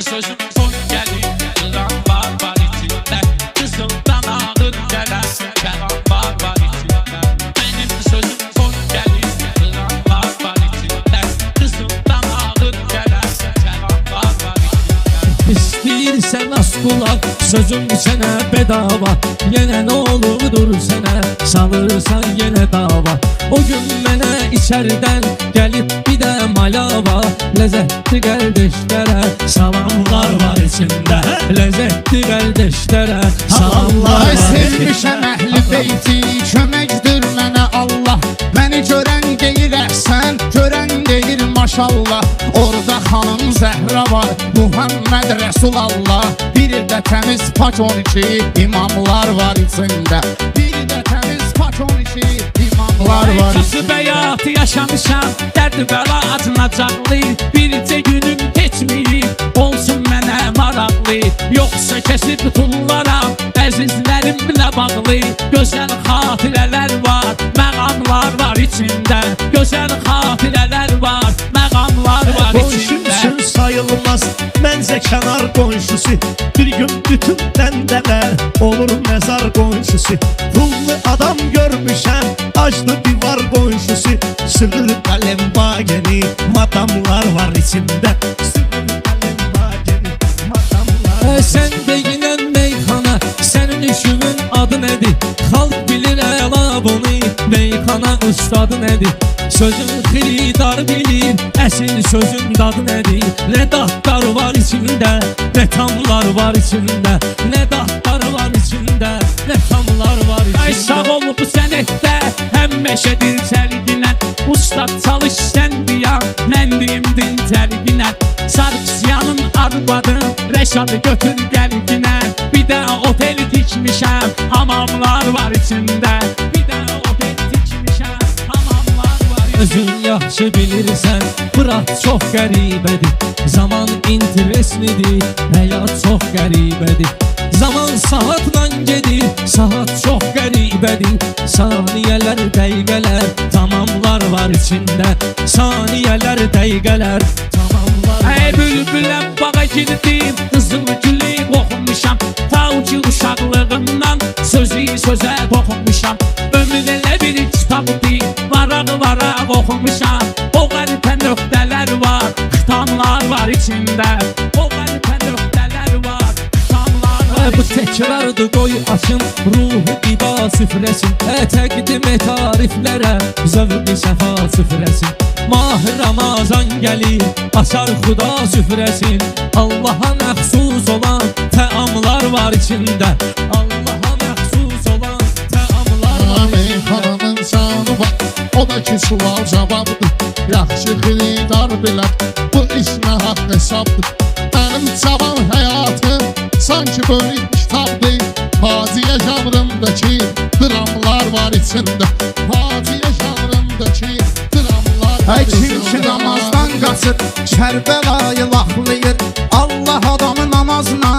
sözüm son gelir. Yılan var içinde, kızıldan ağır gelen yalan var içinde. Benim sözüm son gelir. Yılan var içinde, kızıldan ağır gelen yalan var içinde. İstəyirsən az qulaq, sözüm sənə bedava. Yenə nə olurdur sənə, salırsan yenə dava. O gün mənə içərdən gəlib bir də malava. Ləzzətli qardeşlərə salamlar var içində. Ləzzətli qardeşlərə salamlar var içində. Sevmişəm əhli beyti, köməkdir mənə Allah. Məni görən deyir əhsən, görən deyir maşallah. Orada xanım Zəhra var, Muhammed Rəsulallah. Bir də təmiz pak 12 imamlar var içində. Bir də təmiz pak 12 imamlar var içində. Kasıb həyatı yaşamışam, dərdi bəla acınacaqlı. Bircə günüm keçməyib, olsun mənə maraqlı. Yoxsa kəsib tullaram, əzizlərimlə bağlı. Gözəl xatirələr var, məqamlar var içində. Gözəl xatirələr var, məqamlar var içində. Qonşumsun sayılmaz, məncə kənar qonşusu. Bir gün bütün dəndələr olur məzar qonşusu. Pullu adam görmüşəm, aclı divar qonşusu. Sığır qələm bageni, madamlar var içində. Sığır qələm bageni, madamlar var. Sən deyilən meyxana, sənin işinin adı nədir? Xalq bilir əla bunu, meyxana ustadı nədir? Sözün xiridar bilir, əsil sözün dadı nədir? Nə dadlar var içində, nə tamlar var içində. Nə dadlar var içində, nə tamlar var içində. Ay sağ ol bu sənətdə, həmişə dincəliginə. Ustad çalış sən diyan, mən deyim dincəliginə. Sarıqsiyanın arvadı, Rəşadı götür gəliginə. Bir də otel tikmişəm, hamamlar var içində. Bir də otel tikmişəm, hamamlar var içində. Özün yaxşı bilirsən, bırak çox qəribədir. Zaman intereslidir, həyat çox qəribədir. Zaman saatla gedir, saat çox qəribədir. Saniyələr, dəqiqələr, tamamlar var içində. Saniyələr, dəqiqələr, tamamlar var. Ey bülbüləm bağa girdim, qızıl gülü qoxumuşam. Ta ki uşaqlığımdan sözü sözə toxunmuşam. Ömür elə bir kitabdır, varaq oxumuşam. O qəribə nöqtələr var, xitamlar var içində. O qəribə nöqtələr var, xitamlar var Bu içində. təkrardır qoy açın, ruhu qida süfrəsin. Təqdim et tariflərə, zövqi səfa süfrəsin. Mah Ramazan gəlir, açar xuda süfrəsin. Allaha məxsus olan təamlar var içində. Allaha məxsus olan təamlar var içində. Meyxananın canı var, o da ki sual cavabdır. Yaxşı xiridar bilər, bu işinə haqq hesabdır. Mənim cavan həyatım sanki böyük kitabdır. Faciə janrındakı dramlar var içində. Faciə janrındakı dramlar var içində. Kim ki namazdan qaçır, Kərbəlayı laxlayır. Allah adamı namazla,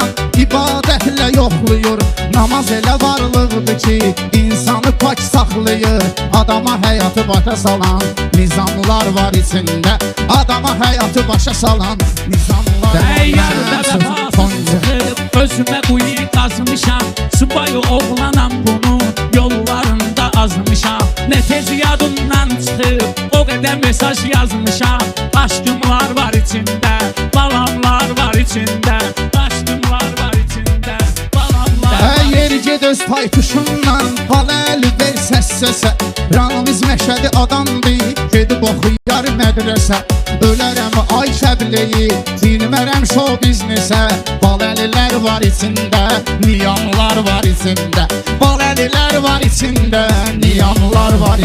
ibadətlə yoxlayır. Namaz elə varlıqdır ki, insanı pak saxlayır. Adama həyatı başa salan nizamlar var içində. Adama həyatı başa salan nizamlar var Ey yarıda vəfasız çıxıb, özümə quyu qazmışam. Subayı oğlanam bunu, yollarında azmışam. Nə tez yadımdan çıxıb, o qədər mesaj yazmışam. Aşkımlar var içində, balamlar var içində. Aşkımlar var içində, balamlar var içində. Yer ged öz taytuşundan, haləli ver səs səsə. Ramiz Məşədi adamdır, gedib oxuyar mədrəsə. Ölərəm ay kəbleyi, dinmərəm show biznesə. Baləlilər var içində, niyamlar var içində. Baləlilər var içində, niyamlar var